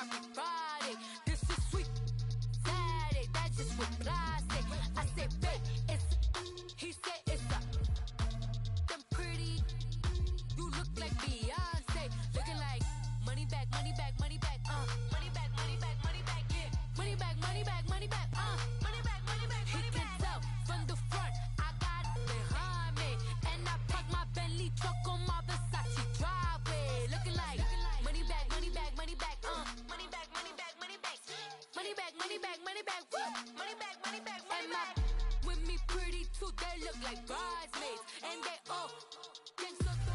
happy Friday. This is sweet Saturday. That's just what I say. I say, babe, he said it's a them pretty. You look like Beyonce, looking like money back, money back, money back, money back, money back, money back, yeah, money back, money back, money back, money back, money back. He can tell from the front, I got it behind me, and I park my Bentley truck on my Versace driveway, looking like money back, money back, money back, money back, money back, money back, money back, money back, money back, money back, money back, money back. With me pretty too, they look like bridesmaids, and they all can suck the.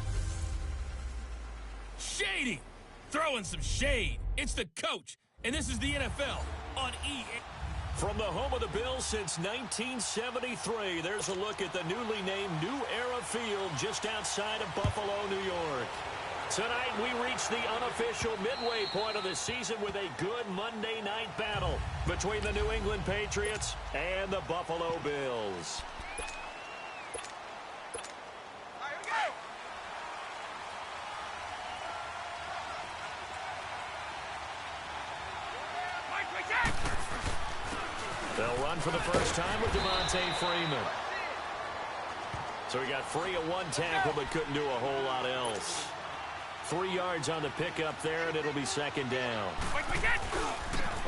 Shady! Throwing some shade. It's the coach, and this is the NFL on EA. From the home of the Bills since 1973, there's a look at the newly named New Era Field just outside of Buffalo, New York. Tonight, we reach the unofficial midway point of the season with a good Monday night battle between the New England Patriots and the Buffalo Bills. They'll run for the first time with Devontae Freeman. So he got free of one tackle but couldn't do a whole lot else. 3 yards on the pickup there, and it'll be second down.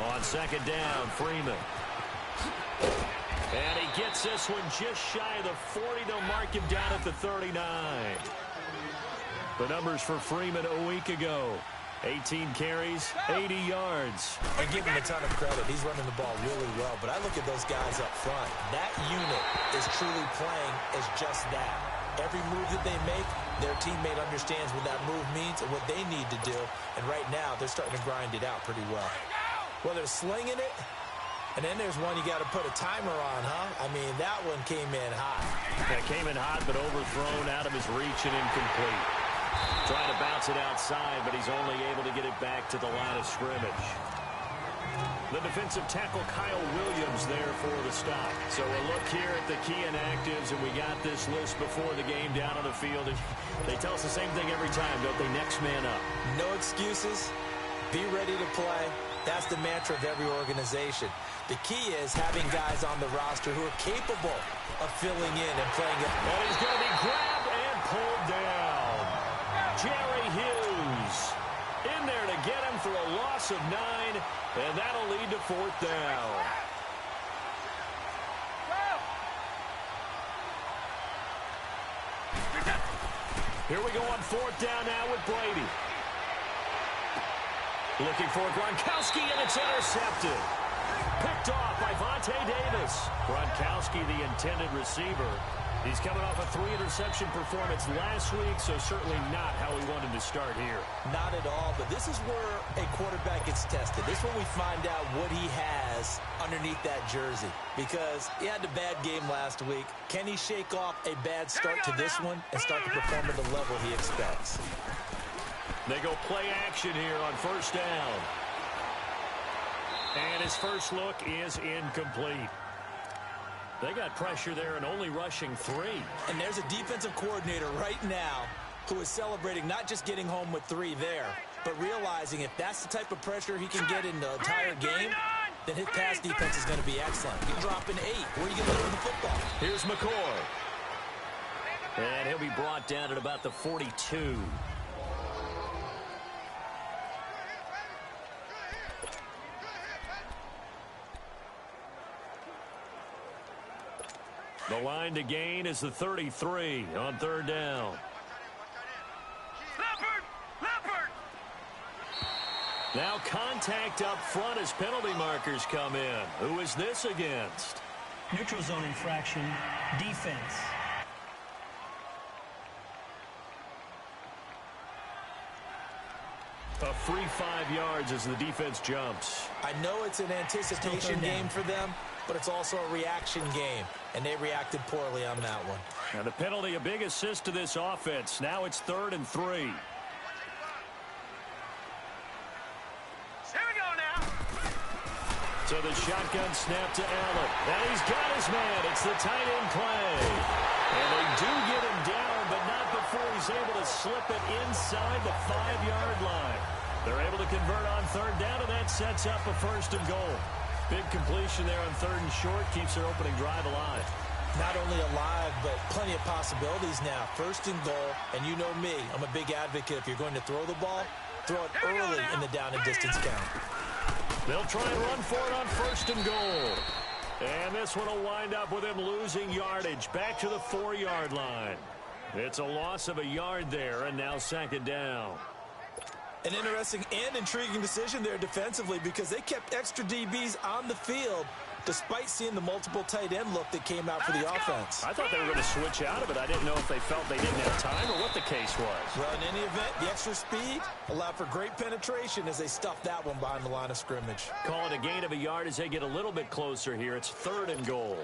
On second down, Freeman. And he gets this one just shy of the 40. They'll mark him down at the 39. The numbers for Freeman a week ago. 18 carries, 80 yards. And give him a ton of credit. He's running the ball really well. But I look at those guys up front. That unit is truly playing as just that. Every move that they make, their teammate understands what that move means and what they need to do. And right now, they're starting to grind it out pretty well. Well, they're slinging it. And then there's one you got to put a timer on, huh? I mean, that one came in hot. That came in hot, but overthrown out of his reach and incomplete. Trying to bounce it outside, but he's only able to get it back to the line of scrimmage. The defensive tackle Kyle Williams there for the stop. So a look here at the key inactives, and we got this list before the game down on the field. They tell us the same thing every time, don't they? Next man up. No excuses. Be ready to play. That's the mantra of every organization. The key is having guys on the roster who are capable of filling in and playing it. And he's going to be grabbed and pulled down. Jerry Hughes in there to get him for a loss of 9, and that'll lead to fourth down. Here we go on fourth down now with Brady. Looking for Gronkowski, and it's intercepted. Picked off by Vontae Davis. Gronkowski, the intended receiver. He's coming off a 3-interception performance last week, so certainly not how he wanted to start here. Not at all, but this is where a quarterback gets tested. This is when we find out what he has underneath that jersey, because he had a bad game last week. Can he shake off a bad start to this one and start to perform at the level he expects? They go play action here on first down. And his first look is incomplete. They got pressure there and only rushing 3. And there's a defensive coordinator right now who is celebrating not just getting home with 3 there, but realizing if that's the type of pressure he can get in the entire game, then his pass defense is going to be excellent. You drop an 8. Where are you going to throw the football? Here's McCoy. And he'll be brought down at about the 42. The line to gain is the 33 on third down. Now contact up front as penalty markers come in. Who is this against? Neutral zone infraction, defense. A free 5 yards as the defense jumps. I know it's an anticipation game for them, but it's also a reaction game, and they reacted poorly on that one. Now the penalty, a big assist to this offense. Now it's 3rd and 3. Here we go now. So the shotgun snap to Allen. And he's got his man. It's the tight end play. And they do get him down, but not before he's able to slip it inside the 5-yard line. They're able to convert on third down, and that sets up a 1st and goal. Big completion there on 3rd and short, keeps their opening drive alive. Not only alive, but plenty of possibilities now. 1st and goal, and you know me, I'm a big advocate. If you're going to throw the ball, throw it early in the down and distance count. They'll try and run for it on 1st and goal. And this one will wind up with him losing yardage back to the 4-yard line. It's a loss of a yard there, and now 2nd down. An interesting and intriguing decision there defensively because they kept extra DBs on the field despite seeing the multiple tight end look that came out for the offense. I thought they were going to switch out of it. I didn't know if they felt they didn't have time or what the case was. Well, in any event, the extra speed allowed for great penetration as they stuffed that one behind the line of scrimmage. Call it a gain of a yard as they get a little bit closer here. It's 3rd and goal.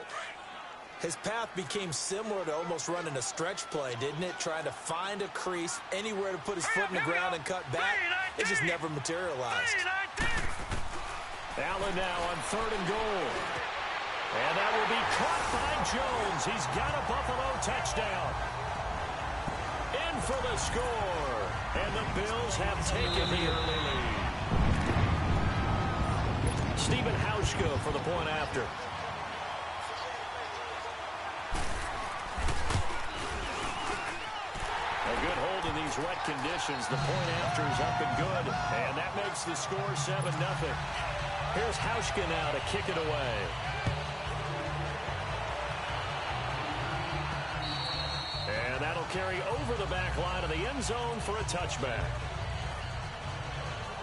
His path became similar to almost running a stretch play, didn't it? Trying to find a crease, anywhere to put his foot in the ground and cut back. It just never materialized. Allen now on 3rd and goal. And that will be caught by Jones. He's got a Buffalo touchdown. In for the score. And the Bills have taken the early lead. Stephen Hauschka for the point after. A good hold in these wet conditions. The point after is up and good. And that makes the score 7-0. Here's Hauschka now to kick it away. And that'll carry over the back line of the end zone for a touchback.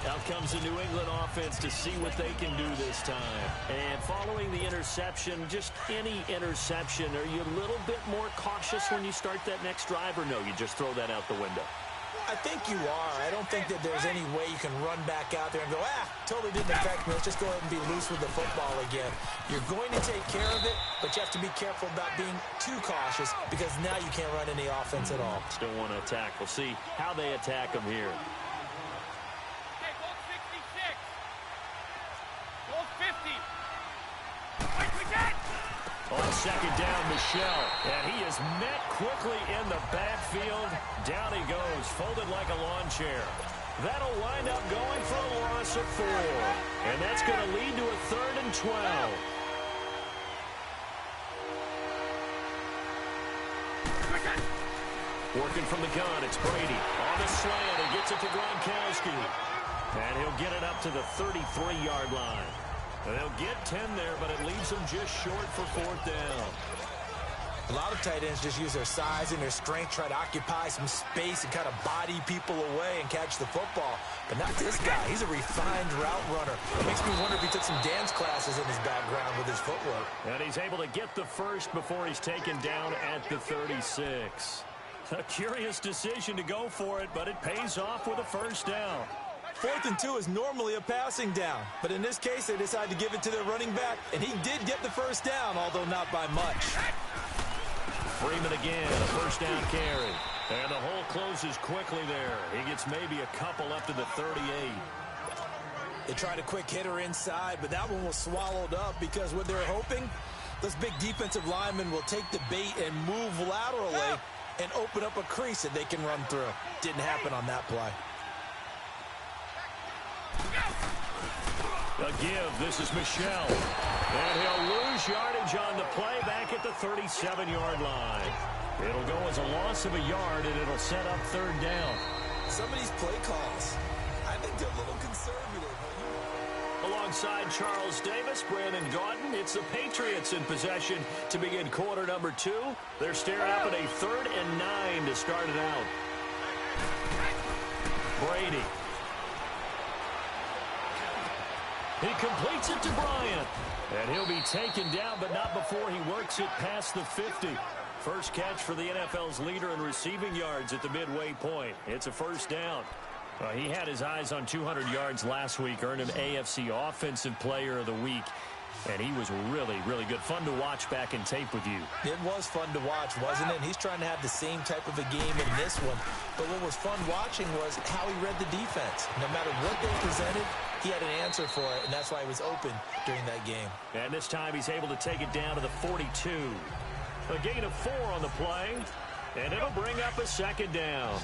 Out comes the New England offense to see what they can do this time. And following the interception, just any interception, are you a little bit more cautious when you start that next drive, or no, you just throw that out the window? I think you are. I don't think that there's any way you can run back out there and go, totally didn't affect me. Let's just go ahead and be loose with the football again. You're going to take care of it, but you have to be careful about being too cautious because now you can't run any offense at all. Still want to attack. We'll see how they attack them here. On 2nd down, Michel, and he is met quickly in the backfield. Down he goes, folded like a lawn chair. That'll wind up going for a loss of 4. And that's going to lead to a 3rd and 12. Working from the gun, it's Brady. On the slant, he gets it to Gronkowski. And he'll get it up to the 33-yard line. They'll get 10 there, but it leaves them just short for 4th down. A lot of tight ends just use their size and their strength, try to occupy some space and kind of body people away and catch the football. But not this guy. He's a refined route runner. It makes me wonder if he took some dance classes in his background with his footwork. And he's able to get the first before he's taken down at the 36. A curious decision to go for it, but it pays off with a 1st down. 4th and 2 is normally a passing down, but in this case, they decided to give it to their running back, and he did get the 1st down, although not by much. Freeman again, a 1st down carry. And the hole closes quickly there. He gets maybe a couple up to the 38. They tried a quick hitter inside, but that one was swallowed up because what they're hoping, those big defensive linemen will take the bait and move laterally and open up a crease that they can run through. Didn't happen on that play. A give. This is Michel. And he'll lose yardage on the play back at the 37-yard line. It'll go as a loss of a yard, and it'll set up 3rd down. Some of these play calls, I think they're a little conservative. Alongside Charles Davis, Brandon Gaudin, it's the Patriots in possession to begin quarter number 2. They're staring up at a 3rd and 9 to start it out. Brady. He completes it to Bryant. And he'll be taken down, but not before he works it past the 50. First catch for the NFL's leader in receiving yards at the midway point. It's a 1st down. He had his eyes on 200 yards last week, earned him AFC Offensive Player of the Week. And he was really, really good. Fun to watch back in tape with you. It was fun to watch, wasn't it? He's trying to have the same type of a game in this one. But what was fun watching was how he read the defense. No matter what they presented, he had an answer for it, and that's why he was open during that game. And this time he's able to take it down to the 42. A gain of 4 on the play, and it'll bring up a 2nd down.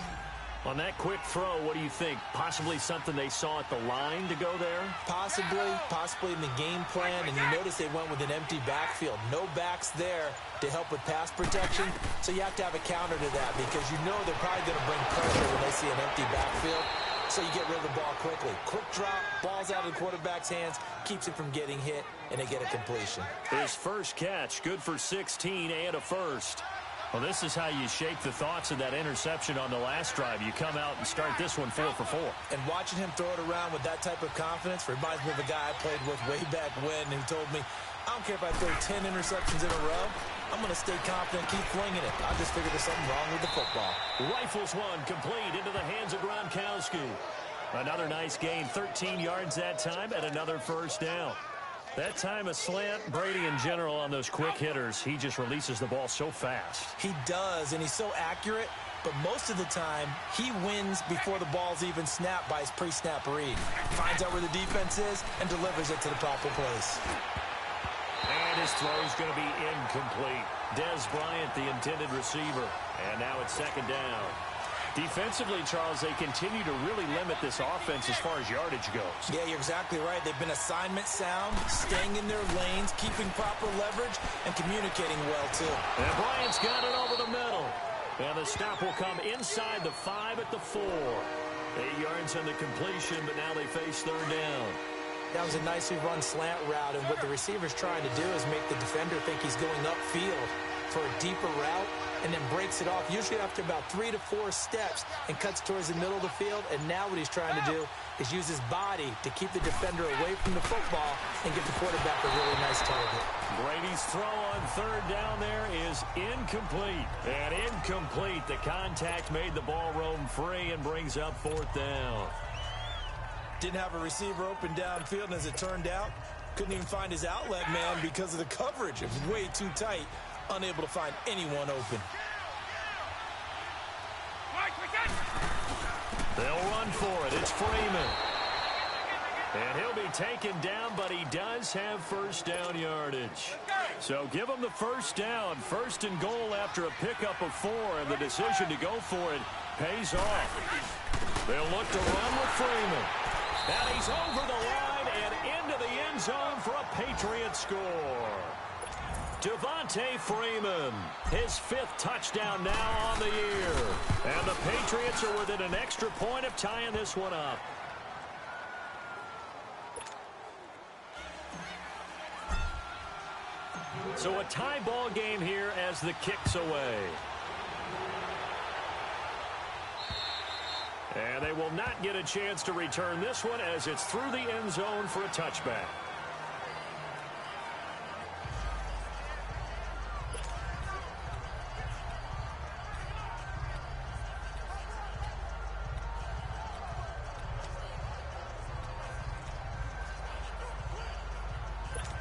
On that quick throw, what do you think? Possibly something they saw at the line to go there? Possibly in the game plan. And you notice they went with an empty backfield. No backs there to help with pass protection. So you have to have a counter to that because you know they're probably going to bring pressure when they see an empty backfield. So you get rid of the ball quickly. Quick drop, ball's out of the quarterback's hands, keeps it from getting hit, and they get a completion. His first catch, good for 16 and a first. Well, this is how you shake the thoughts of that interception on the last drive. You come out and start this one 4 for 4. And watching him throw it around with that type of confidence reminds me of a guy I played with way back when who told me, I don't care if I throw 10 interceptions in a row. I'm going to stay confident, keep flinging it. I just figured there's something wrong with the football. Rifles one, complete into the hands of Gronkowski. Another nice gain, 13 yards that time, and another first down. That time a slant. Brady in general on those quick hitters, he just releases the ball so fast. He does, and he's so accurate, but most of the time he wins before the ball's even snapped by his pre-snap read. Finds out where the defense is and delivers it to the proper place. And his throw is going to be incomplete. Dez Bryant, the intended receiver. And now it's second down. Defensively, Charles, they continue to really limit this offense as far as yardage goes. Yeah, you're exactly right. They've been assignment sound, staying in their lanes, keeping proper leverage, and communicating well, too. And Bryant's got it over the middle. And the stop will come inside the 5 at the 4. 8 yards on the completion, but now they face third down. That was a nicely run slant route, and what the receiver's trying to do is make the defender think he's going upfield for a deeper route, and then breaks it off, usually after about 3 to 4 steps, and cuts towards the middle of the field. And now what he's trying to do is use his body to keep the defender away from the football and give the quarterback a really nice target. Brady's throw on third down there is incomplete. And incomplete. The contact made the ball roam free and brings up fourth down. Didn't have a receiver open downfield, and as it turned out, couldn't even find his outlet man because of the coverage. It was way too tight. Unable to find anyone open. They'll run for it. It's Freeman. And he'll be taken down, but he does have first down yardage. So give him the first down. First and goal after a pickup of 4, and the decision to go for it pays off. They'll look to run with Freeman. And he's over the line and into the end zone for a Patriot score. Devontae Freeman, his 5th touchdown now on the year. And the Patriots are within an extra point of tying this one up. So a tie ball game here as the kick's away. And they will not get a chance to return this one as it's through the end zone for a touchback.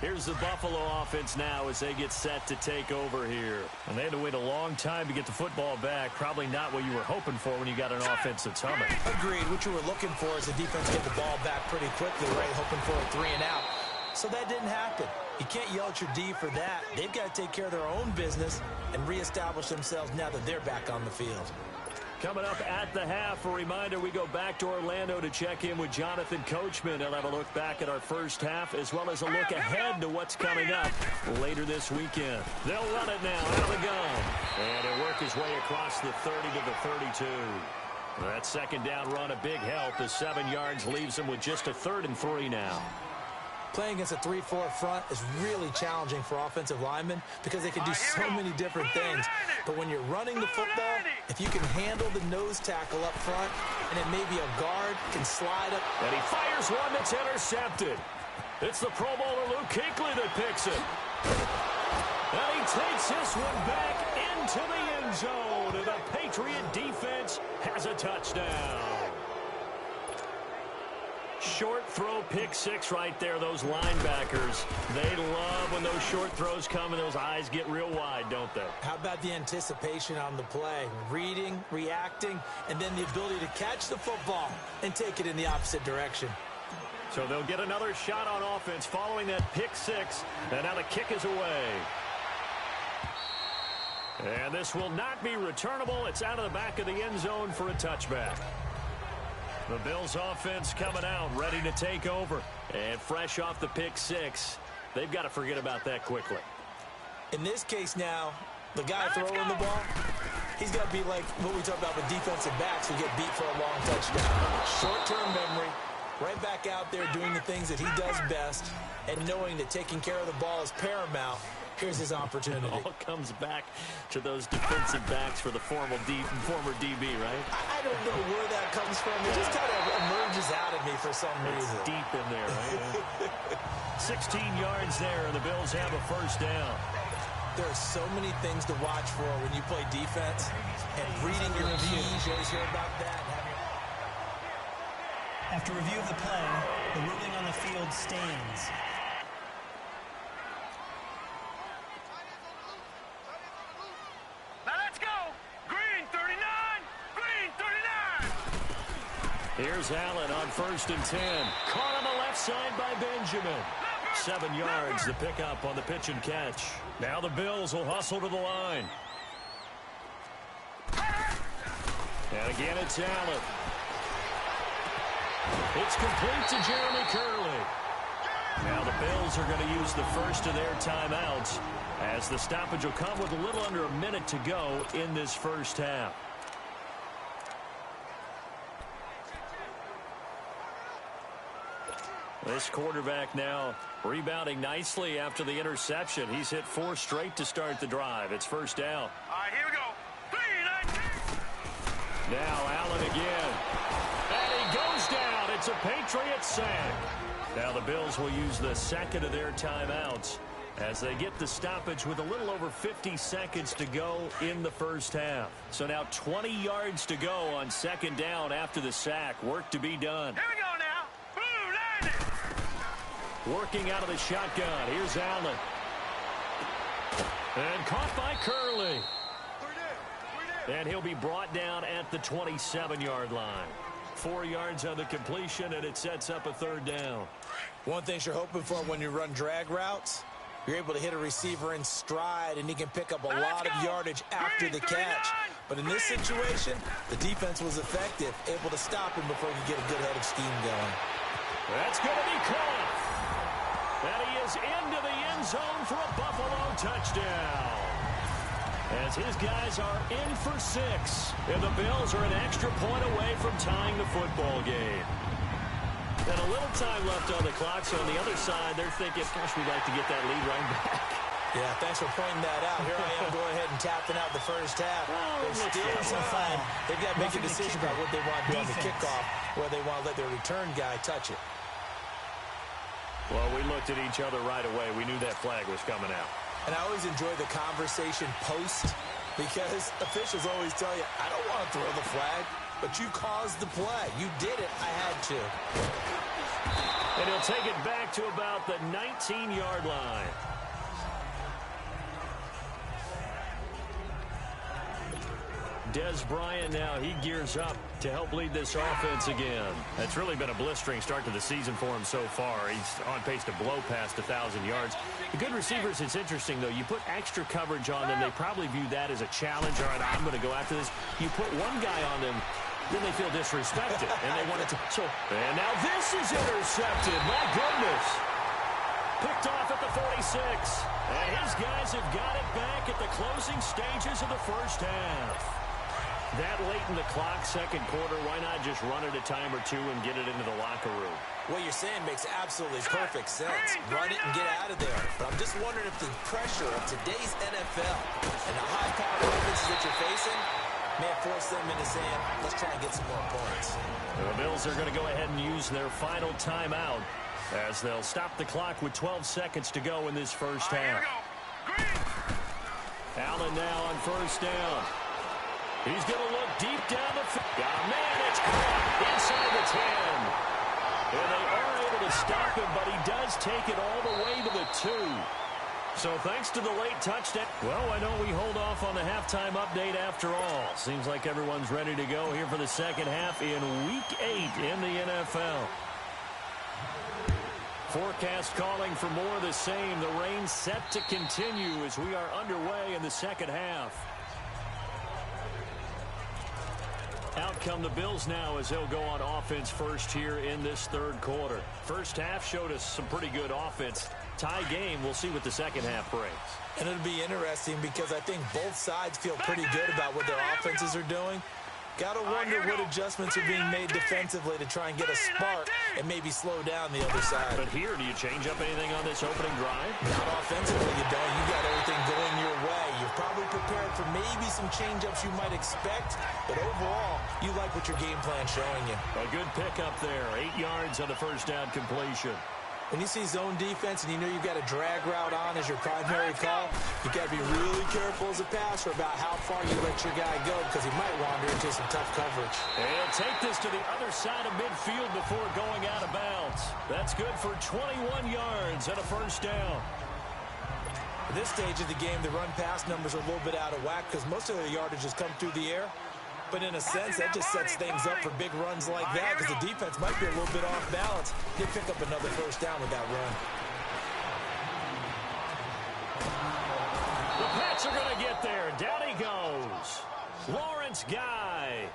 Here's the Buffalo offense now as they get set to take over here. And they had to wait a long time to get the football back. Probably not what you were hoping for when you got an offense that's humming. Agreed. What you were looking for is the defense get the ball back pretty quickly, right? Hoping for a 3 and out. So that didn't happen. You can't yell at your D for that. They've got to take care of their own business and reestablish themselves now that they're back on the field. Coming up at the half, a reminder, we go back to Orlando to check in with Jonathan Coachman. He'll have a look back at our first half as well as a look ahead to what's coming up later this weekend. They'll run it now out of the gun. And he'll work his way across the 30 to the 32. That second down run, a big help as 7 yards leaves him with just a 3rd and 3 now. Playing against a 3-4 front is really challenging for offensive linemen because they can do so many different things. But when you're running the football, if you can handle the nose tackle up front, and then maybe a guard can slide up. And he fires one that's intercepted. It's the Pro Bowler Luke Kuechly that picks it. And he takes this one back into the end zone. And the Patriot defense has a touchdown. Short throw, pick 6 right there. Those linebackers, they love when those short throws come and those eyes get real wide, don't they? How about the anticipation on the play? Reading, reacting, and then the ability to catch the football and take it in the opposite direction. So they'll get another shot on offense following that pick 6, and now the kick is away. And this will not be returnable. It's out of the back of the end zone for a touchback. The Bills offense coming out, ready to take over. And fresh off the pick six, they've got to forget about that quickly. In this case now, the guy throwing the ball, he's got to be like what we talked about with defensive backs who get beat for a long touchdown. Short-term memory, right back out there doing the things that he does best, and knowing that taking care of the ball is paramount. Here's his opportunity. It all comes back to those defensive backs for the former DB, right? I don't know where that comes from. It just kind of emerges out of me for some reason. It's deep in there, right? 16 yards there, and the Bills have a first down. There are so many things to watch for when you play defense, and reading your P's, you always hear about that. After review of the play, the ruling on the field stands. Now let's go. Green 39. Green 39. Here's Allen on 1st and 10. Caught on the left side by Benjamin. 7 yards, the pickup on the pitch and catch. Now the Bills will hustle to the line. And again, it's Allen. It's complete to Jeremy Curley. Now the Bills are going to use the first of their timeouts, as the stoppage will come with a little under a minute to go in this first half. This quarterback now rebounding nicely after the interception. He's hit 4 straight to start the drive. It's first down. All right, here we go. 3-19. Now Allen again. And he goes down. It's a Patriot sack. Now the Bills will use the second of their timeouts as they get the stoppage with a little over 50 seconds to go in the first half. So now 20 yards to go on 2nd down after the sack. Work to be done. Here we go now. Blue 90. Working out of the shotgun. Here's Allen. And caught by Curley. And he'll be brought down at the 27-yard line. 4 yards on the completion, and it sets up a 3rd down. One thing you're hoping for when you run drag routes, you're able to hit a receiver in stride, and he can pick up a lot of yardage after the catch. But in this situation, the defense was effective, able to stop him before he could get a good head of steam going. That's going to be caught. And he is into the end zone for a Buffalo touchdown. As his guys are in for 6, and the Bills are an extra point away from tying the football game. And a little time left on the clock, so on the other side, they're thinking, gosh, we'd like to get that lead right back. Yeah, thanks for pointing that out. Here I am going ahead and tapping out the first half. There's still time. They've got to make a decision about what they want to do on the kickoff, where they want to let their return guy touch it. Well, we looked at each other right away. We knew that flag was coming out. And I always enjoy the conversation post, because officials always tell you, I don't want to throw the flag, but you caused the play. You did it. I had to. And he'll take it back to about the 19-yard line. Des Bryant now, he gears up to help lead this offense again. It's really been a blistering start to the season for him so far. He's on pace to blow past 1,000 yards. The good receivers, it's interesting, though. You put extra coverage on them, they probably view that as a challenge. All right, I'm going to go after this. You put one guy on them, then they feel disrespected, and they want it to. And now this is intercepted. My goodness. Picked off at the 46. And his guys have got it back at the closing stages of the first half. That late in the clock, 2nd quarter, why not just run it a time or two and get it into the locker room? What you're saying makes absolutely perfect sense. Run it and get out of there. But I'm just wondering if the pressure of today's NFL and the high-powered offenses that you're facing may force them into saying, let's try and get some more points. The Bills are going to go ahead and use their final timeout as they'll stop the clock with 12 seconds to go in this first half. Allen now on 1st down. He's going to look deep down the field. Got a man, it's caught inside the 10. And they are able to stop him, but he does take it all the way to the 2. So thanks to the late touchdown. Well, why don't we hold off on the halftime update after all? Seems like everyone's ready to go here for the second half in Week 8 in the NFL. Forecast calling for more of the same. The rain set to continue as we are underway in the second half. Out come the Bills now as they'll go on offense first here in this third quarter. First half showed us some pretty good offense. Tie game. We'll see what the second half brings. And it'll be interesting because I think both sides feel pretty good about what their offenses are doing. Got to wonder what adjustments are being made defensively to try and get a spark and maybe slow down the other side. But here, do you change up anything on this opening drive? Not offensively, you don't. You got everything going your way. You're probably prepared for maybe some change-ups you might expect, but overall, you like what your game plan's showing you. A good pickup there. 8 yards on the first down completion. When you see zone defense and you know you've got a drag route on as your primary call, you got to be really careful as a passer about how far you let your guy go because he might wander into some tough coverage. He'll take this to the other side of midfield before going out of bounds. That's good for 21 yards and a first down. At this stage of the game, the run-pass numbers are a little bit out of whack because most of the yardage has come through the air. But in a sense, that just sets things up for big runs like that because the defense might be a little bit off balance. They pick up another first down with that run. The Pats are going to get there. Down he goes. Lawrence Guy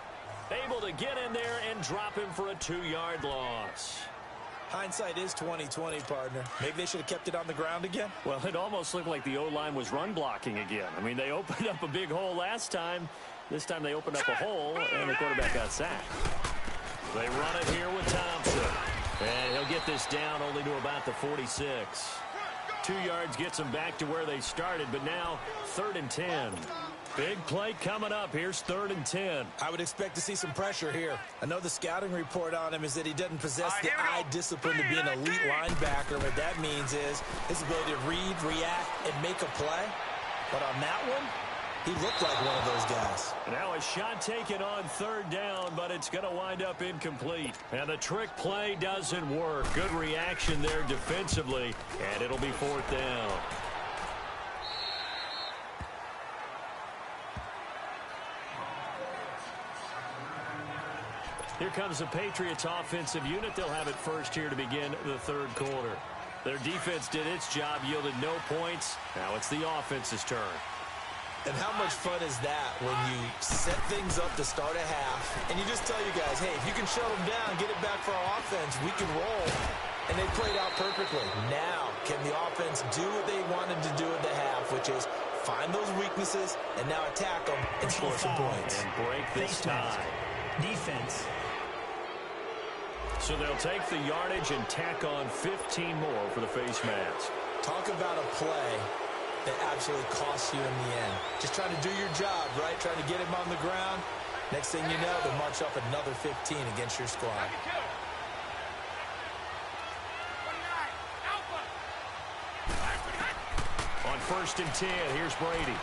able to get in there and drop him for a 2-yard loss. Hindsight is 20/20, partner. Maybe they should have kept it on the ground again. Well, it almost looked like the O-line was run blocking again. I mean, they opened up a big hole last time. This time they opened up a hole, and the quarterback got sacked. They run it here with Thompson. And he'll get this down only to about the 46. 2 yards gets them back to where they started, but now 3rd and 10. Big play coming up. Here's 3rd and 10. I would expect to see some pressure here. I know the scouting report on him is that he doesn't possess the eye discipline to be an elite linebacker. What that means is his ability to read, react, and make a play. But on that one, he looked like one of those guys. Now a shot taken on 3rd down, but it's going to wind up incomplete. And the trick play doesn't work. Good reaction there defensively, and it'll be 4th down. Here comes the Patriots offensive unit. They'll have it first here to begin the third quarter. Their defense did its job, yielded no points. Now it's the offense's turn. And how much fun is that when you set things up to start a half and you just tell you guys, hey, if you can shut them down, get it back for our offense, we can roll. And they played out perfectly. Now, can the offense do what they wanted to do at the half, which is find those weaknesses and now attack them and score some points. And break this tie. Defense. So they'll take the yardage and tack on 15 more for the face mask. Talk about a play that absolutely costs you in the end. Just trying to do your job, right? Trying to get him on the ground. Next thing you know, they'll march up another 15 against your squad. On 1st and 10, here's Brady.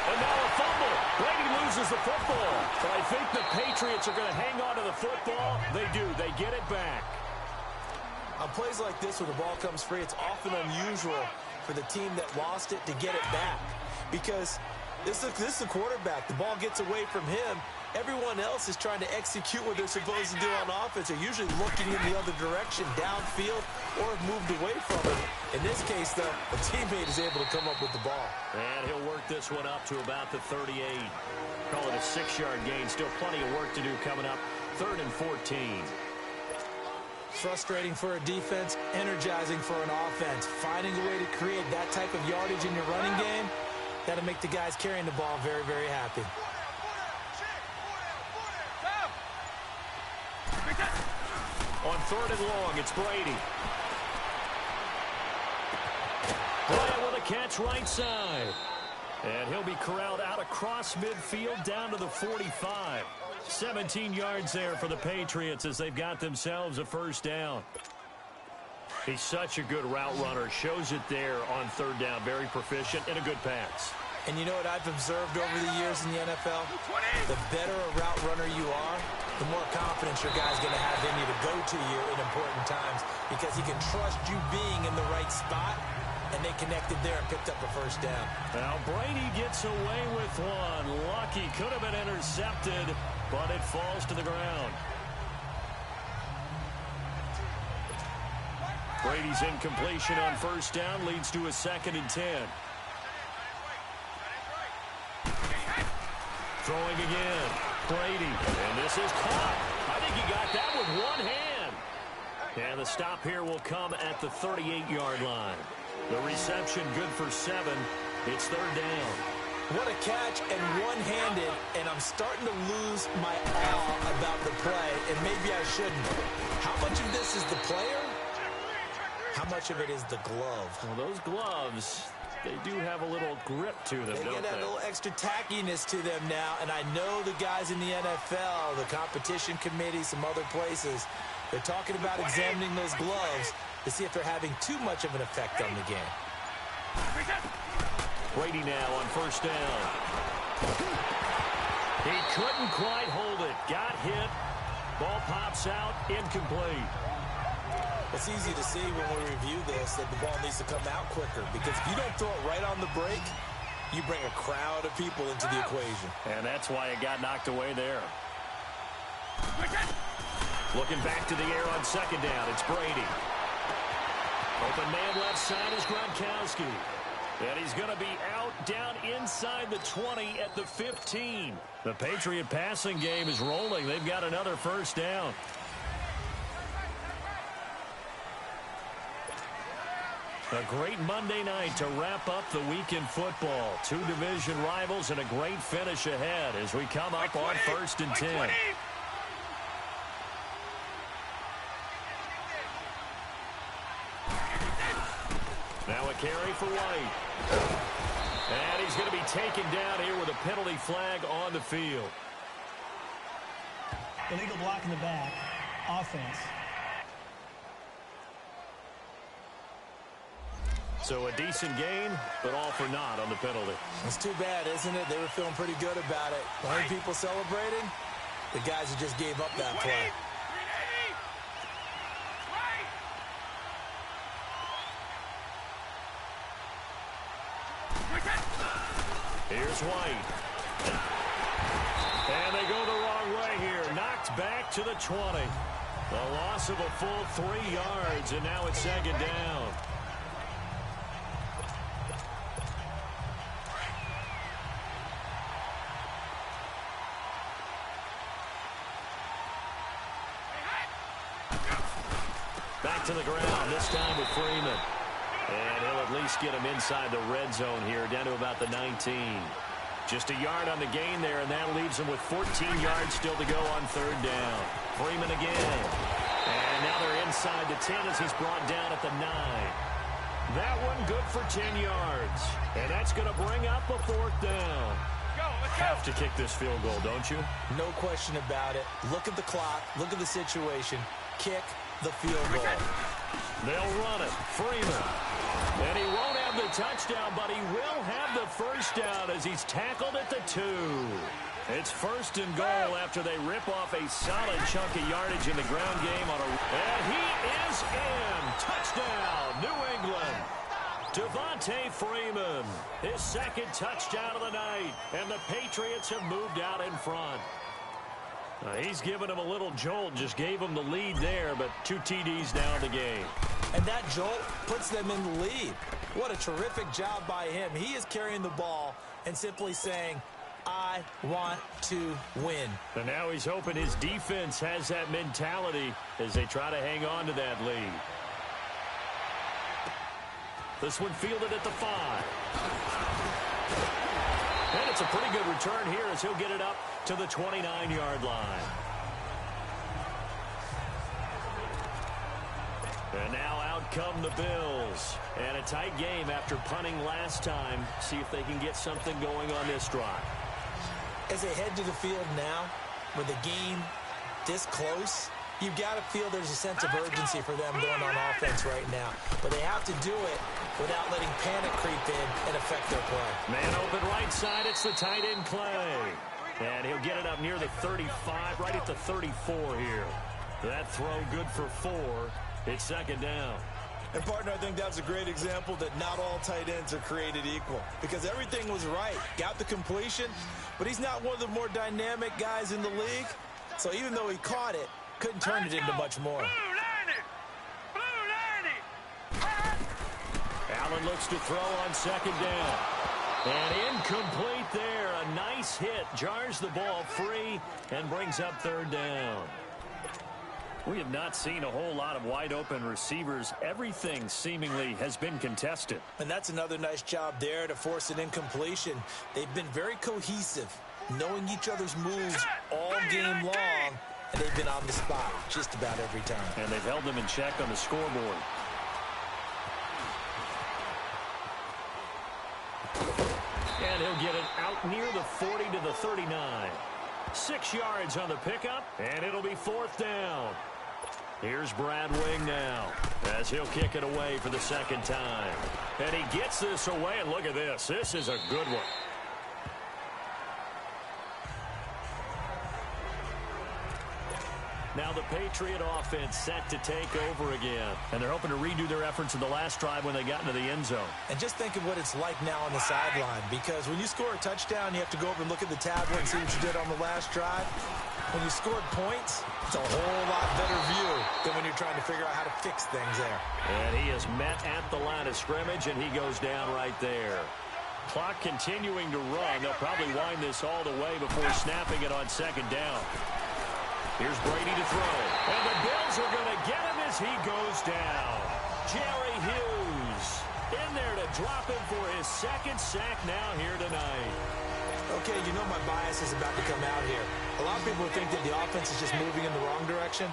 And now a fumble. Brady loses the football. But I think the Patriots are going to hang on to the football. They do. They get it back. On plays like this where the ball comes free, it's often unusual for the team that lost it to get it back. Because this is the quarterback. The ball gets away from him. Everyone else is trying to execute what they're supposed to do on offense. They're usually looking in the other direction, downfield, or have moved away from it. In this case, though, a teammate is able to come up with the ball. And he'll work this one up to about the 38. Call it a 6-yard gain. Still plenty of work to do coming up. 3rd and 14. Frustrating for a defense, energizing for an offense. Finding a way to create that type of yardage in your running game, that'll make the guys carrying the ball very, very happy. On 3rd and long, it's Brady. Bryant with a catch right side. And he'll be corralled out across midfield down to the 45. 17 yards there for the Patriots as they've got themselves a first down. He's such a good route runner. Shows it there on 3rd down. Very proficient and a good pass. And you know what I've observed over the years in the NFL? The better a route runner you are, the more confidence your guy's going to have in you to go to you in important times because he can trust you being in the right spot, and they connected there and picked up a first down. Now Brady gets away with one. Lucky, could have been intercepted, but it falls to the ground. Brady's incompletion on first down leads to a 2nd and 10. Throwing again. Brady. And this is caught. I think he got that with one hand. And the stop here will come at the 38-yard line. The reception good for 7. It's 3rd down. What a catch, and one-handed, and I'm starting to lose my awe about the play, and maybe I shouldn't. How much of this is the player? How much of it is the glove? Well, those gloves, they do have a little grip to them, They don't get a little extra tackiness to them now, and I know the guys in the NFL, the competition committee, some other places, they're talking about examining those gloves to see if they're having too much of an effect on the game. Brady now on first down. He couldn't quite hold it. Got hit. Ball pops out. Incomplete. It's easy to see when we review this that the ball needs to come out quicker, because if you don't throw it right on the break, you bring a crowd of people into the equation. And that's why it got knocked away there. Looking back to the air on 2nd down. It's Brady. Open man left side is Gronkowski. And he's going to be out down inside the 20 at the 15. The Patriot passing game is rolling. They've got another first down. A great Monday night to wrap up the week in football. 2 division rivals and a great finish ahead as we come up on 1st and 10. Now a carry for White. And he's going to be taken down here with a penalty flag on the field. Illegal block in the back. Offense. So a decent game, but all for naught on the penalty. It's too bad, isn't it? They were feeling pretty good about it. The only people celebrating, the guys who just gave up that play. Here's White. And they go the wrong way here. Knocked back to the 20. A loss of a full 3 yards, and now it's 2nd down. Back to the ground, this time with Freeman. And he'll at least get him inside the red zone here, down to about the 19. Just a yard on the gain there, and that leaves him with 14 yards still to go on 3rd down. Freeman again. And now they're inside the 10 as he's brought down at the 9. That one good for 10 yards. And that's going to bring up a 4th down. Have to kick this field goal, don't you? No question about it. Look at the clock. Look at the situation. Kick the field goal. They'll run it. Freeman. And he won't have the touchdown, but he will have the first down as he's tackled at the 2. It's 1st and goal after they rip off a solid chunk of yardage in the ground game on a... And he is in. Touchdown, New England. Devontae Freeman, his 2nd touchdown of the night. And the Patriots have moved out in front. He's given him a little jolt, just gave him the lead there, but 2 TDs now in the game. And that jolt puts them in the lead. What a terrific job by him. He is carrying the ball and simply saying, I want to win. And now he's hoping his defense has that mentality as they try to hang on to that lead. This one fielded at the 5. And it's a pretty good return here as he'll get it up to the 29-yard line. And now out come the Bills. And a tight game after punting last time. See if they can get something going on this drive. As they head to the field now, with the game this close, you've got to feel there's a sense of urgency for them going on offense right now. But they have to do it without letting panic creep in and affect their play. Man open right side, it's the tight end Clay. And he'll get it up near the 35, right at the 34 here. That throw good for 4. It's 2nd down. And, partner, I think that's a great example that not all tight ends are created equal. Because everything was right. Got the completion, but he's not one of the more dynamic guys in the league. So even though he caught it, couldn't turn it into much more. Blue line it! Blue line it! Allen looks to throw on second down. And incomplete there. A nice hit. Jars the ball free and brings up third down. We have not seen a whole lot of wide-open receivers. Everything seemingly has been contested. And that's another nice job there to force an incompletion. They've been very cohesive, knowing each other's moves all game long, and they've been on the spot just about every time. And they've held them in check on the scoreboard. And he'll get it out near the 40 to the 39. 6 yards on the pickup, and it'll be fourth down. Here's Brad Wing now as he'll kick it away for the second time. And he gets this away, and look at this. This is a good one. Now the Patriot offense set to take over again. And they're hoping to redo their efforts in the last drive when they got into the end zone. And just think of what it's like now on the sideline, because when you score a touchdown, you have to go over and look at the tablet and see what you did on the last drive. When you scored points, it's a whole lot better view than when you're trying to figure out how to fix things there. And he is met at the line of scrimmage, and he goes down right there. Clock continuing to run. They'll probably wind this all the way before snapping it on second down. Here's Brady to throw. And the Bills are going to get him as he goes down. Jerry Hughes in there to drop him for his second sack now here tonight. Okay, you know my bias is about to come out here. A lot of people think that the offense is just moving in the wrong direction.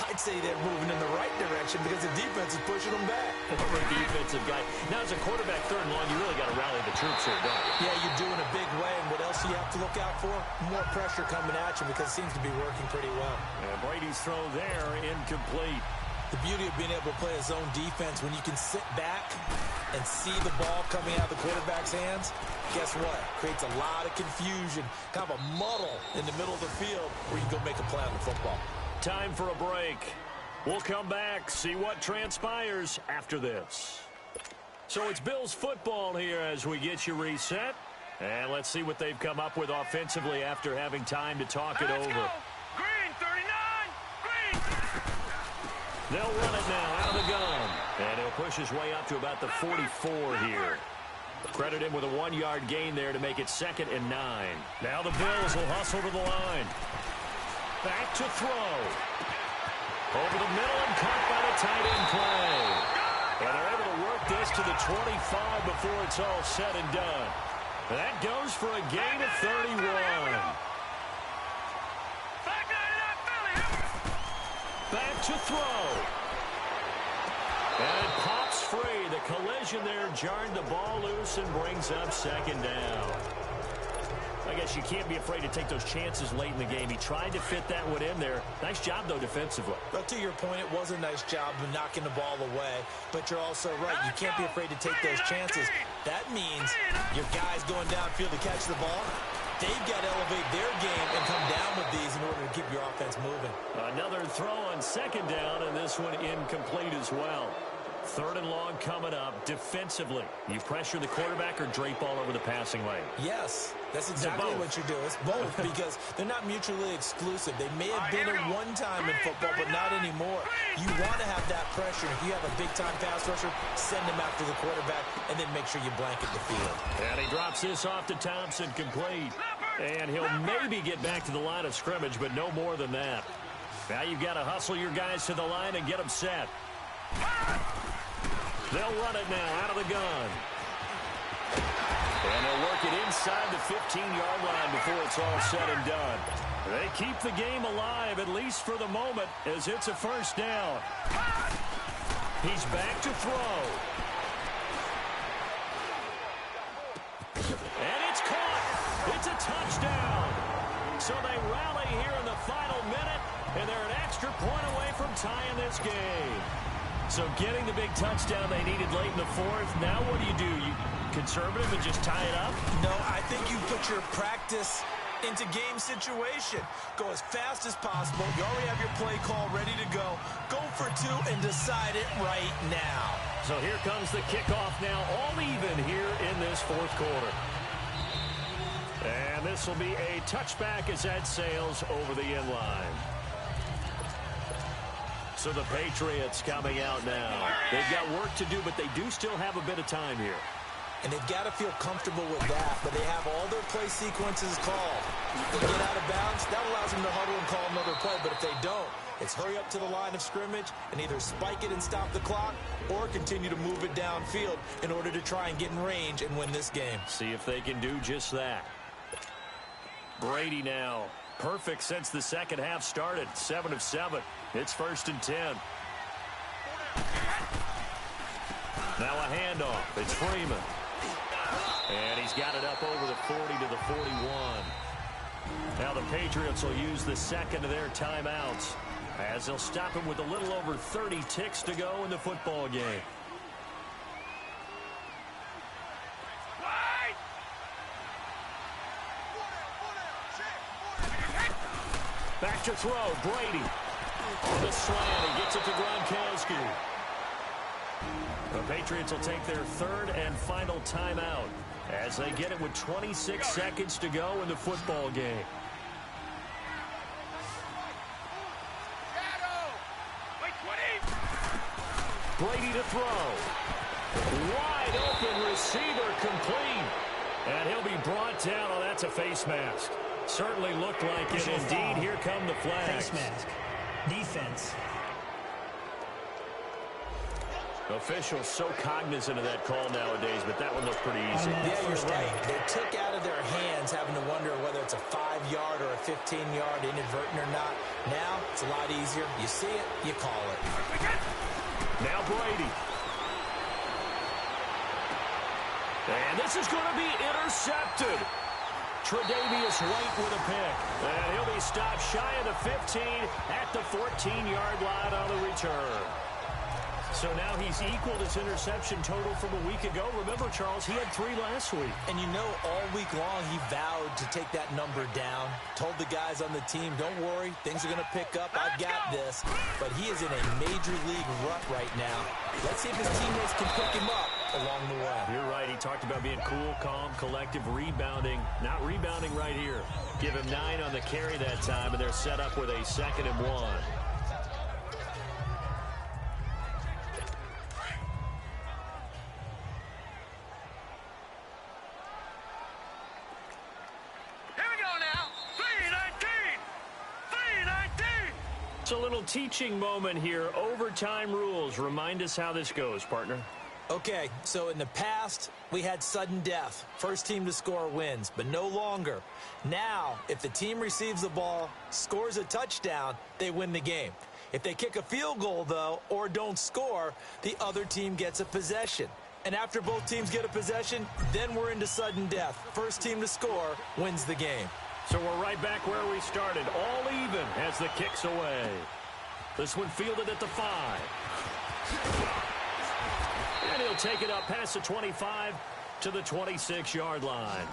I'd say they're moving in the right direction because the defense is pushing them back. Former defensive guy. Now, as a quarterback, third and long, you really got to rally the troops here, don't you? Yeah, you do in a big way. And what else do you have to look out for? More pressure coming at you because it seems to be working pretty well. And Brady's throw there, incomplete. The beauty of being able to play a zone defense, when you can sit back and see the ball coming out of the quarterback's hands, guess what? Creates a lot of confusion, kind of a muddle in the middle of the field where you can go make a play on the football. Time for a break. We'll come back, see what transpires after this. So it's Bills football here as we get you reset. And let's see what they've come up with offensively after having time to talk it over. Go. Green, 39. Green. They'll run it now out of the gun. And he'll push his way up to about the 44 here. Credit him with a 1-yard gain there to make it 2nd and 9. Now the Bills will hustle to the line. Back to throw. Over the middle and caught by the tight end play. And they're able to work this to the 25 before it's all said and done. And that goes for a gain of 31. Back to throw. And it pops free. The collision there jarred the ball loose and brings up 2nd down. I guess you can't be afraid to take those chances late in the game. He tried to fit that one in there. Nice job, though, defensively. Well, to your point, it was a nice job of knocking the ball away. But you're also right. You can't be afraid to take those chances. That means your guys going downfield to catch the ball, they've got to elevate their game and come down with these in order to keep your offense moving. Another throw on 2nd down, and this one incomplete as well. 3rd and long coming up defensively. You pressure the quarterback or drape all over the passing lane? Yes, that's exactly what you do. It's both because they're not mutually exclusive. They may have been at one time in football, but not anymore. You want to have that pressure. If you have a big-time pass rusher, send him after the quarterback and then make sure you blanket the field. And he drops this off to Thompson, complete. And he'll maybe get back to the line of scrimmage, but no more than that. Now you've got to hustle your guys to the line and get them set. They'll run it now out of the gun. And they'll work it inside the 15-yard line before it's all said and done. They keep the game alive, at least for the moment, as it's a 1st down. He's back to throw. And it's caught. It's a touchdown. So they rally here in the final minute, and they're an extra point away from tying this game. So getting the big touchdown they needed late in the 4th. Now what do? You conservative and just tie it up? No, I think you put your practice into game situation. Go as fast as possible. You already have your play call ready to go. Go for 2 and decide it right now. So here comes the kickoff now, all even here in this 4th quarter. And this will be a touchback as that sails over the end line. So the Patriots coming out now. They've got work to do, but they do still have a bit of time here. And they've got to feel comfortable with that, but they have all their play sequences called. If they get out of bounds, that allows them to huddle and call another play, but if they don't, it's hurry up to the line of scrimmage and either spike it and stop the clock or continue to move it downfield in order to try and get in range and win this game. See if they can do just that. Brady now. Perfect since the second half started. 7 of 7. It's 1st and 10. Now a handoff. It's Freeman. And he's got it up over the 40 to the 41. Now the Patriots will use the second of their timeouts as they'll stop him with a little over 30 ticks to go in the football game. Back to throw. Brady. On the slant. He gets it to Gronkowski. The Patriots will take their third and final timeout as they get it with 26 seconds to go in the football game. Brady to throw. Wide open receiver complete. And he'll be brought down. Oh, that's a face mask. Certainly looked like it. Indeed, here come the flags. Face mask. Defense. Officials so cognizant of that call nowadays, but that one looked pretty easy. Yeah, you're right. They took out of their hands having to wonder whether it's a 5-yard or a 15-yard inadvertent or not. Now, it's a lot easier. You see it, you call it. Now Brady. And this is going to be intercepted. Tre'Davious White with a pick. And he'll be stopped shy of the 15 at the 14-yard line on the return. So now he's equaled his interception total from a week ago. Remember, Charles, he had 3 last week. And you know, all week long he vowed to take that number down. Told the guys on the team, don't worry, things are going to pick up. I've got this. But he is in a major league rut right now. Let's see if his teammates can pick him up along the way. You're right. He talked about being cool, calm, collective, rebounding. Not rebounding right here. Give him 9 on the carry that time, and they're set up with a 2nd and 1. It's a little teaching moment here. Overtime rules. Remind us how this goes, partner. Okay, so in the past, we had sudden death. First team to score wins, but no longer. Now, if the team receives the ball, scores a touchdown, they win the game. If they kick a field goal, though, or don't score, the other team gets a possession. And after both teams get a possession, then we're into sudden death. First team to score wins the game. So we're right back where we started, all even as the kick's away. This one fielded at the 5. And he'll take it up past the 25 to the 26-yard line.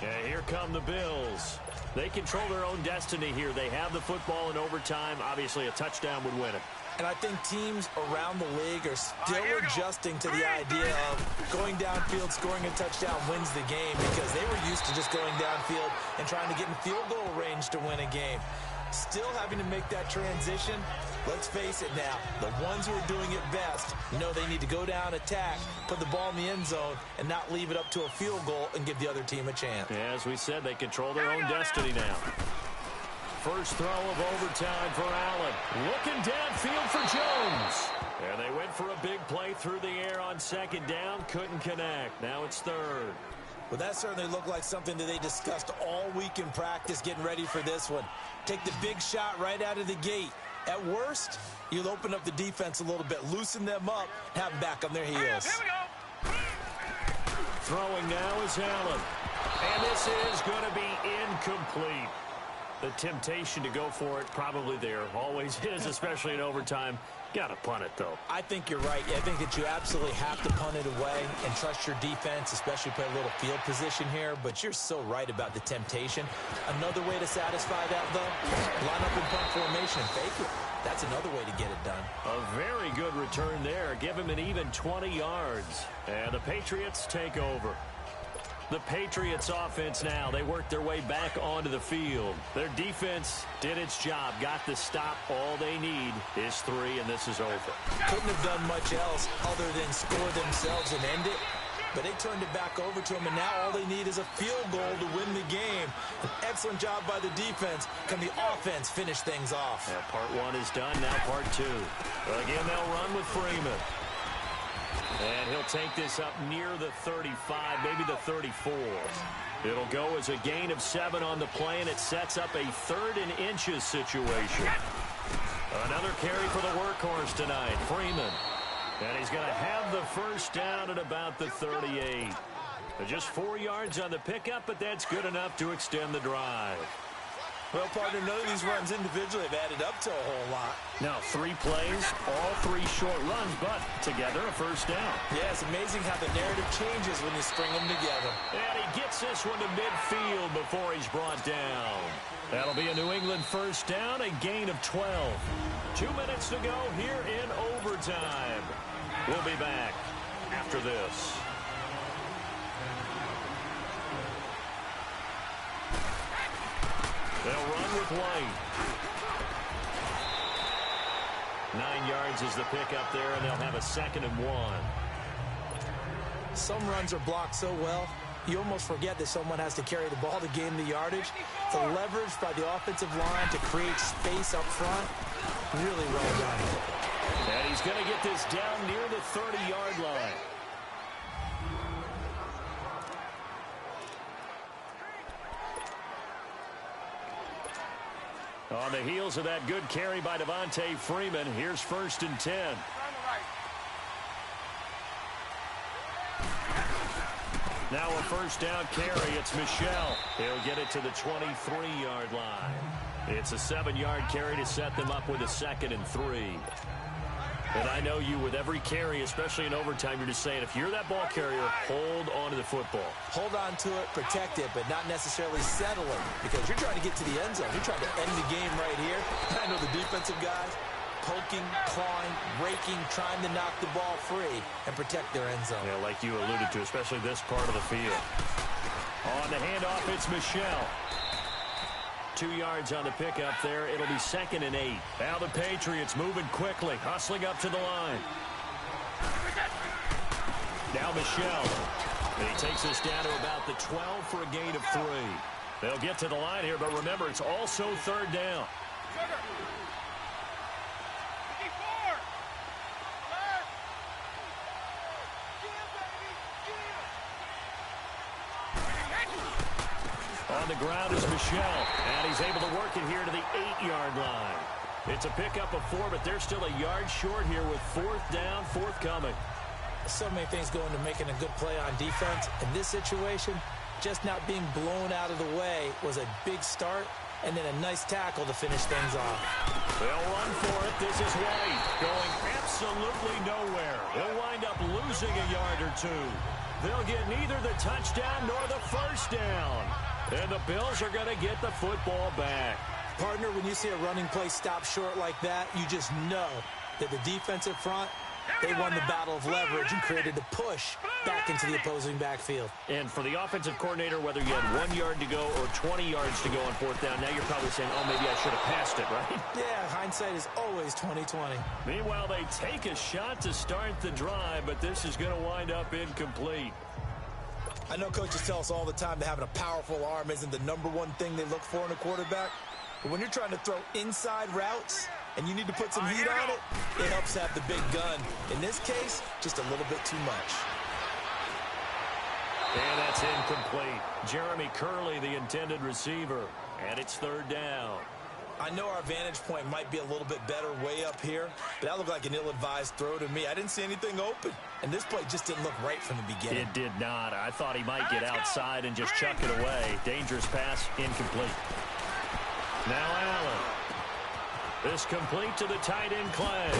And here come the Bills. They control their own destiny here. They have the football in overtime. Obviously, a touchdown would win it. And I think teams around the league are still adjusting to the idea of going downfield, scoring a touchdown wins the game, because they were used to just going downfield and trying to get in field goal range to win a game. Still having to make that transition. Let's face it now, the ones who are doing it best know they need to go down, attack, put the ball in the end zone, and not leave it up to a field goal and give the other team a chance. Yeah, as we said, they control their own destiny now. First throw of overtime for Allen. Looking downfield for Jones. And they went for a big play through the air on 2nd down. Couldn't connect. Now it's 3rd. Well, that certainly looked like something that they discussed all week in practice, getting ready for this one. Take the big shot right out of the gate. At worst, you'll open up the defense a little bit, loosen them up, have them back on their heels. Here we go. Throwing now is Allen. And this is going to be incomplete. The temptation to go for it probably there. Always is, especially in overtime. Got to punt it, though. I think you're right. I think that you absolutely have to punt it away and trust your defense, especially play a little field position here. But you're so right about the temptation. Another way to satisfy that, though, line up in punt formation and fake it. That's another way to get it done. A very good return there. Give him an even 20 yards. And the Patriots take over. The Patriots offense now, they worked their way back onto the field. Their defense did its job, got the stop. All they need is 3, and this is over. Couldn't have done much else other than score themselves and end it. But they turned it back over to them, and now all they need is a field goal to win the game. An excellent job by the defense. Can the offense finish things off? Yeah, part 1 is done, now part 2. Again, they'll run with Freeman. And he'll take this up near the 35, maybe the 34. It'll go as a gain of 7 on the play, and it sets up a 3rd and inches situation. Another carry for the workhorse tonight, Freeman. And he's going to have the first down at about the 38. Just 4 yards on the pickup, but that's good enough to extend the drive. Well, partner, none of these runs individually have added up to a whole lot. Now, 3 plays, all 3 short runs, but together a first down. Yeah, it's amazing how the narrative changes when you string them together. And he gets this one to midfield before he's brought down. That'll be a New England first down, a gain of 12. 2 minutes to go here in overtime. We'll be back after this. They'll run with White. 9 yards is the pickup there, and they'll have a 2nd and 1. Some runs are blocked so well, you almost forget that someone has to carry the ball to gain the yardage. The leverage by the offensive line to create space up front, really well done. And he's going to get this down near the 30-yard line. On the heels of that good carry by Devontae Freeman, here's 1st and 10. Now a first down carry. It's Michel. He'll get it to the 23-yard line. It's a 7-yard carry to set them up with a 2nd and 3. And I know you, with every carry, especially in overtime, you're just saying, if you're that ball carrier, hold on to the football. Hold on to it, protect it, but not necessarily settle it, because you're trying to get to the end zone. You're trying to end the game right here. I know the defensive guys poking, clawing, raking, trying to knock the ball free and protect their end zone. Yeah, like you alluded to, especially this part of the field. On the handoff, it's Michel. 2 yards on the pickup there. It'll be 2nd and 8. Now the Patriots moving quickly, hustling up to the line. Now Michel. And he takes this down to about the 12 for a gain of 3. They'll get to the line here, but remember, it's also 3rd down. On the ground is Michel, and he's able to work it here to the 8-yard line. It's a pickup of 4, but they're still a yard short here with 4th down, forthcoming. So many things go into making a good play on defense. In this situation, just not being blown out of the way was a big start, and then a nice tackle to finish things off. They'll run for it. This is White going absolutely nowhere. He'll wind up losing a yard or 2. They'll get neither the touchdown nor the first down. And the Bills are going to get the football back. Partner, when you see a running play stop short like that, you just know that the defensive front, they won the battle of leverage and created a push back into the opposing backfield. And for the offensive coordinator, whether you had 1 yard to go or 20 yards to go on 4th down, now you're probably saying, oh, maybe I should have passed it, right? Yeah, hindsight is always 20/20. Meanwhile, they take a shot to start the drive, but this is going to wind up incomplete. I know coaches tell us all the time that having a powerful arm isn't the #1 thing they look for in a quarterback. But when you're trying to throw inside routes and you need to put some heat on it, it helps have the big gun. In this case, just a little bit too much. And that's incomplete. Jeremy Curley, the intended receiver. And it's 3rd down. I know our vantage point might be a little bit better way up here, but that looked like an ill-advised throw to me. I didn't see anything open, and this play just didn't look right from the beginning. It did not. I thought he might get outside and just chuck it away. Dangerous pass, incomplete. Now Allen. This complete to the tight end, Clay.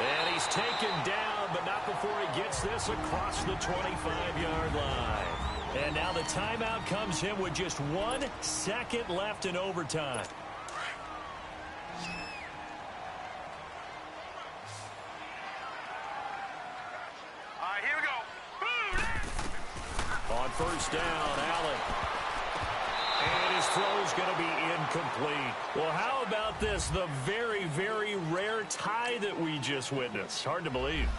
And he's taken down, but not before he gets this across the 25-yard line. And now the timeout comes in with just 1 second left in overtime. All right, here we go. Boom! On First down, Allen. And his throw's going to be incomplete. Well, how about this? The very, very rare tie that we just witnessed. Hard to believe.